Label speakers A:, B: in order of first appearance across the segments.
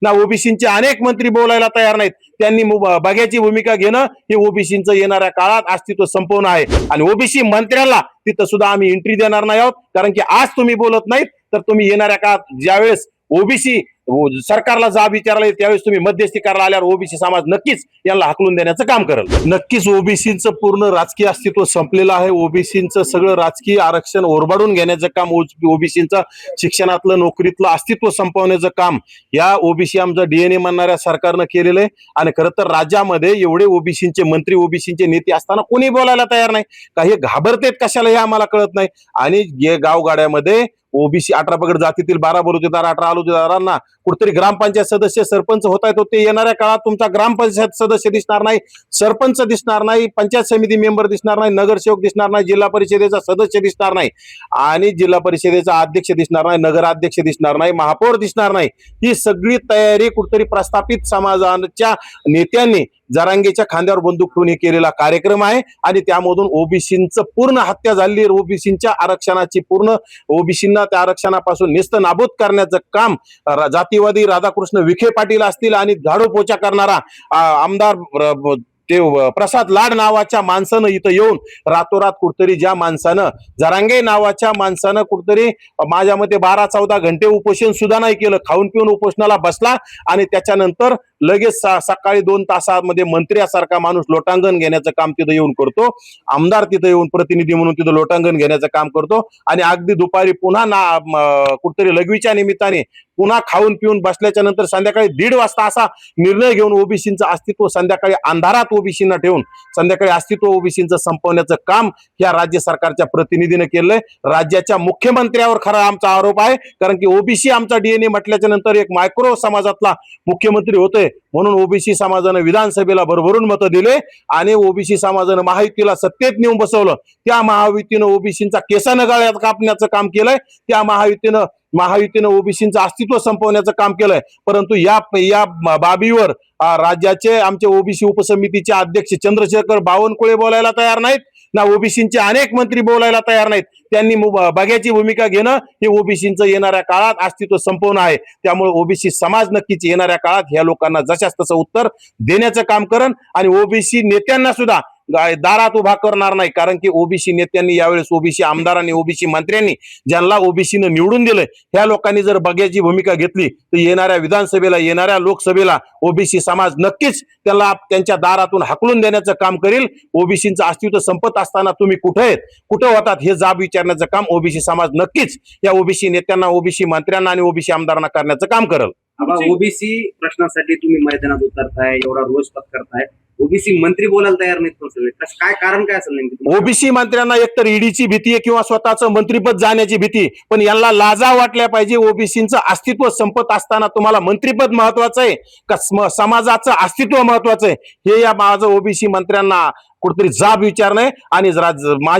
A: ना ओबीसीचे अनेक मंत्री बोलायला तयार नाहीत। त्यांनी बघ्याची भूमिका घेणं हे ओबीसीचं येणाऱ्या काळात अस्तित्व संपवणं आहे आणि ओबीसी मंत्र्याला तिथं सुद्धा आम्ही एंट्री देणार नाही आहोत, कारण की आज तुम्ही बोलत नाहीत तर तुम्ही येणाऱ्या काळात ज्यावेळेस ओबीसी सरकारला जाब विचारायला येईल त्यावेळेस तुम्ही मध्यस्थी करायला आल्यावर ओबीसी समाज नक्कीच यांना हाकलून देण्याचं काम करेल। नक्कीच ओबीसीचं पूर्ण राजकीय अस्तित्व संपलेलं आहे। ओबीसीचं सगळं राजकीय आरक्षण ओरबाडून घेण्याचं काम, ओबीसीचं शिक्षणातलं नोकरीतलं अस्तित्व संपवण्याचं काम या ओबीसी आमचा डीएनए म्हणणाऱ्या सरकारनं केलेलं आहे। आणि खरं तर राज्यामध्ये एवढे ओबीसीचे मंत्री, ओबीसीचे नेते असताना कोणी बोलायला तयार नाही का? हे घाबरतेत कशाला हे आम्हाला कळत नाही। आणि गावगाड्यामध्ये ओबीसी 18 पगड जातीतील 12 बलुतेदार, 18 आलुतेदारांना कुठेतरी ग्रामपंचायत सदस्य, सरपंच होत आहेत, ते येणाऱ्या काळात तुमचा ग्रामपंचायत सदस्य दिसणार नाही, सरपंच दिसणार नाही, पंचायत समिती मेंबर दिसणार नाही, नगरसेवक दिसणार नाही, जिल्हा परिषदेचा सदस्य दिसणार नाही आणि जिल्हा परिषदेचा अध्यक्ष दिसणार नाही, नगराध्यक्ष दिसणार नाही, महापौर दिसणार नाही। ही सगळी तयारी कुठेतरी प्रस्थापित समाजाच्या नेत्यांनी जरांगेच्या खांद्यावर बंदूक ठेवून केलेला कार्यक्रम आहे आणि त्यामधून ओबीसींचं पूर्ण हत्या झाली। ओबीसींच्या आरक्षणाची पूर्ण ओबीसींना त्या आरक्षणापासून नेस्तनाबूत करण्याचं काम जातीवादी राधाकृष्ण विखे पाटील असतील आणि झाडूपोचा करणारा आमदार प्रसाद लाड नावाच्या माणसानं इथं येऊन रातोरात कुठतरी ज्या माणसानं जरांगे नावाच्या माणसानं कुठतरी माझ्या मते 12-14 घंटे उपोषण सुद्धा नाही केलं, खाऊन पिऊन उपोषणाला बसला आणि त्याच्यानंतर लगेच सकाळी 2 तासामध्ये मंत्र्यासारखा माणूस लोटांगण घेण्याचं काम तिथं येऊन करतो, आमदार तिथं येऊन प्रतिनिधी म्हणून तिथं लोटांगण घेण्याचं काम करतो आणि अगदी दुपारी पुन्हा कुठतरी लघवीच्या निमित्ताने पुन्हा खाऊन पिऊन बसल्याच्या नंतर संध्याकाळी 1:30 वाजता असा निर्णय घेऊन ओबीसींचं अस्तित्व संध्याकाळी अंधारात ओबीसींना ठेवून संध्याकाळी अस्तित्व ओबीसींचं संपवण्याचं काम या राज्य सरकारच्या प्रतिनिधीने केलंय। राज्याच्या मुख्यमंत्र्यावर खरा आमचा आरोप आहे, कारण की ओबीसी आमचा डीएनए म्हटल्याच्या नंतर एक मायक्रो समाजातला मुख्यमंत्री होतोय म्हणून ओबीसी समाजानं विधानसभेला भरभरून मतं दिले आणि ओबीसी समाजानं महायुतीला सत्तेत नेऊन बसवलं। त्या महायुतीनं ओबीसींचा केसानं गळ्यात कापण्याचं काम केलंय, त्या महायुतीनं ओबीसींचं अस्तित्व संपवण्याचं काम केलंय। परंतु या बाबीवर राज्याचे आमचे ओबीसी उपसमितीचे अध्यक्ष चंद्रशेखर बावनकुळे बोलायला तयार नाहीत, ना ओबीसीचे अनेक मंत्री बोलायला तयार नाहीत। त्यांनी बघ्याची भूमिका घेणं हे ओबीसीचं येणाऱ्या काळात अस्तित्व संपवणं आहे। त्यामुळे ओबीसी समाज नक्कीच येणाऱ्या काळात ह्या लोकांना जशास तसं उत्तर देण्याचं काम करण आणि ओबीसी नेत्यांना सुद्धा दारात उभा करणार नाही, कारण की ओबीसी नेत्यांनी यावेळेस, ओबीसी आमदारांनी, ओबीसी मंत्र्यांनी ज्यांना ओबीसीनं निवडून दिलंय ह्या लोकांनी जर बघ्याची भूमिका घेतली तर येणाऱ्या विधानसभेला, येणाऱ्या लोकसभेला ओबीसी समाज नक्कीच त्याला त्यांच्या दारातून हाकलून देण्याचं काम करेल। ओबीसीचं अस्तित्व संपत असताना तुम्ही कुठं होतात हे जाब विचारण्याचं काम ओबीसी समाज नक्कीच या ओबीसी नेत्यांना, ओबीसी मंत्र्यांना आणि ओबीसी आमदारांना करण्याचं काम करेल।
B: ओबीसी प्रश्नासाठी तुम्ही मैदानात उतरताय, एवढा रोष पत्करताय, ओबीसी मंत्री बोलायला तयार नाहीत, काय कारण काय असेल नेमकं?
A: ओबीसी मंत्र्यांना एकतर ईडीची भीती आहे किंवा स्वतःचं मंत्रीपद जाण्याची भीती, पण यांना लाजा वाटल्या पाहिजे। ओबीसीचं अस्तित्व संपत असताना तुम्हाला मंत्रीपद महत्वाचं आहे का समाजाचं अस्तित्व महत्वाचं आहे, हे या माझं ओबीसी मंत्र्यांना कुठेतरी जाब विचारणे। आणि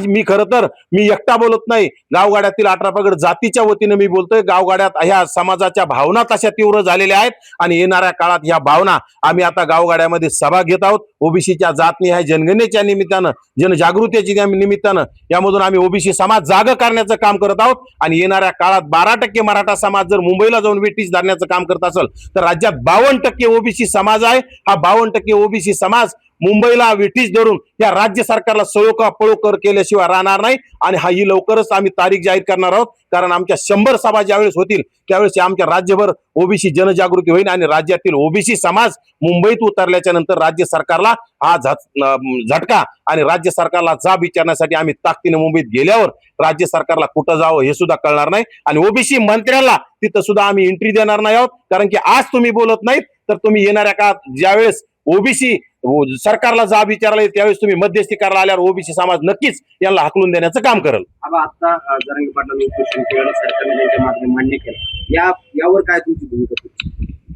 A: मी खरं तर मी एकटा बोलत नाही, गावगाड्यातील 18 पगड जातीच्या वतीने मी बोलतोय। गावगाड्यात ह्या समाजाच्या भावना तशा तीव्र झालेल्या आहेत आणि येणाऱ्या काळात ह्या भावना आम्ही आता गावगाड्यामध्ये सभा घेत आहोत। ओबीसीच्या जातनिहाय जनगणनेच्या निमित्तानं, जनजागृतीच्या निमित्तानं यामधून आम्ही ओबीसी समाज जाग करण्याचं काम करत आहोत आणि येणाऱ्या काळात 12% मराठा समाज जर मुंबईला जाऊन वेटीस धरण्याचं काम करत असेल तर राज्यात 52% ओबीसी समाज आहे। हा 52% ओबीसी समाज मुंबईला वेठीस धरून या राज्य सरकारला पळोकर केल्याशिवाय राहणार नाही आणि ही लवकरच आम्ही तारीख जाहीर करणार आहोत, कारण आमच्या 100 सभा ज्यावेळेस होतील त्यावेळेस आमच्या राज्यभर ओबीसी जनजागृती होईल आणि राज्यातील ओबीसी समाज मुंबईत उतरल्याच्या नंतर राज्य सरकारला हा झटका आणि राज्य सरकारला जाब विचारण्यासाठी आम्ही ताकदीने मुंबईत गेल्यावर राज्य सरकारला कुठं जावं हे सुद्धा कळणार नाही आणि ओबीसी मंत्र्याला तिथं सुद्धा आम्ही एंट्री देणार नाही आहोत, कारण की आज तुम्ही बोलत नाहीत तर तुम्ही येणाऱ्या काळात ज्यावेळेस ओबीसी सरकारला जाब विचारायला येईल त्यावेळेस तुम्ही मध्यस्थी करायला आल्यावर ओबीसी समाज नक्कीच यांना हाकलून देण्याचं काम करेल।
B: आता जरांगे पाटलांनी उपोषण केलं, सरकारने त्यांच्या मागणी मान्य केलं, यावर काय तुमची भूमिका?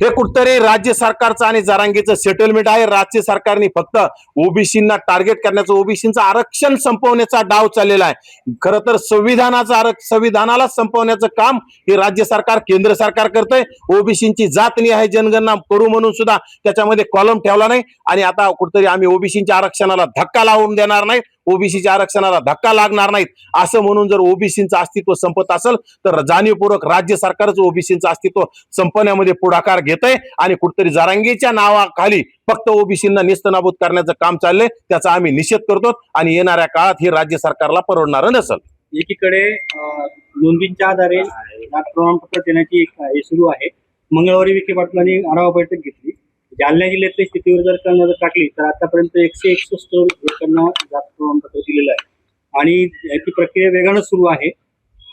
A: हे कुठतरी राज्य सरकारचं आणि जरांगेचं सेटलमेंट आहे। राज्य सरकारने फक्त ओबीसींना टार्गेट करण्याचं, ओबीसींचं आरक्षण संपवण्याचा डाव चाललेला आहे। खरं तर संविधानाला संपवण्याचं काम हे राज्य सरकार, केंद्र सरकार करतंय। ओबीसींची जातनिहाय जनगणना करू म्हणून सुद्धा त्याच्यामध्ये कॉलम ठेवला नाही आणि आता कुठतरी आम्ही ओबीसींच्या आरक्षणाला धक्का लावून देणार नाही। ओबीसीच्या आरक्षणाला धक्का लागणार नाहीत असं म्हणून जर ओबीसीचं अस्तित्व संपत असेल तर जाणीवपूर्वक राज्य सरकारच ओबीसीचं अस्तित्व संपवण्यामध्ये पुढाकार घेतंय आणि कुठतरी जरांगीच्या नावाखाली फक्त ओबीसींना निस्तनाबूत करण्याचं काम चाललंय. त्याचा आम्ही निषेध करतो आणि येणाऱ्या काळात हे राज्य सरकारला परवडणार नसेल.
C: एकीकडे नोंदींच्या आधारे जात प्रमाणपत्र देण्याची एक हे सुरू आहे. मंगळवारी विखे पाटलांनी आढावा बैठक घेतली. जालना जिल्ह्यातल्या स्थितीवर जर का नजर टाकली तर आतापर्यंत 161 लोकांना जात प्रमाणपत्र दिलेलं आहे आणि याची प्रक्रिया वेगानं सुरू आहे.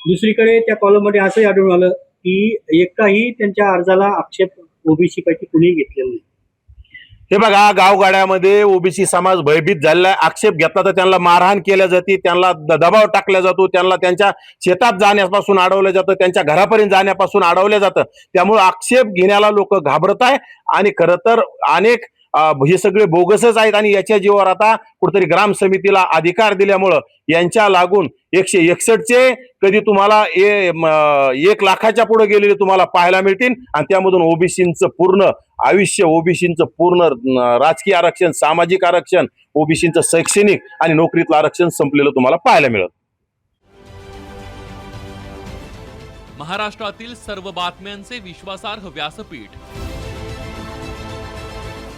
C: दुसरीकडे त्या कॉलममध्ये असंही आढळून आलं की एकाही त्यांच्या अर्जाला आक्षेप ओबीसी पैकी कुणीही घेतलेला नाही.
A: हे बघा, गावगाड्यामध्ये ओबीसी समाज भयभीत झालेला आहे. आक्षेप घेतला तर त्यांना मारहाण केल्या जाते, त्यांना दबाव टाकला जातो, त्यांना त्यांच्या शेतात जाण्यापासून अडवलं जातं, त्यांच्या घरापर्यंत जाण्यापासून अडवलं जातं. त्यामुळे आक्षेप घेण्याला लोक घाबरत आहे आणि खरं तर अनेक हे सगळे बोगसच आहेत आणि याच्या जीवावर आता कुठेतरी ग्राम समितीला अधिकार दिल्यामुळं यांच्या लागून 161चे कधी तुम्हाला 1 लाखाच्या पुढे गेलेले तुम्हाला पाहायला मिळतील आणि त्यामधून ओबीसींचं पूर्ण आयुष्य, ओबीसींचं पूर्ण राजकीय आरक्षण, सामाजिक आरक्षण, ओबीसींचं शैक्षणिक आणि नोकरीतलं आरक्षण संपलेलं तुम्हाला पाहायला मिळेल.
D: महाराष्ट्रातील सर्व बातम्यांचे विश्वासार्ह व्यासपीठ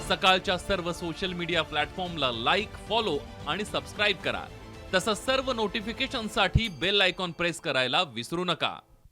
D: सकाळच्या सर्व सोशल मीडिया प्लॅटफॉर्मला लाईक, फॉलो आणि सबस्क्राईब करा. तसंच सर्व नोटिफिकेशनसाठी बेल आयकॉन प्रेस करायला विसरू नका.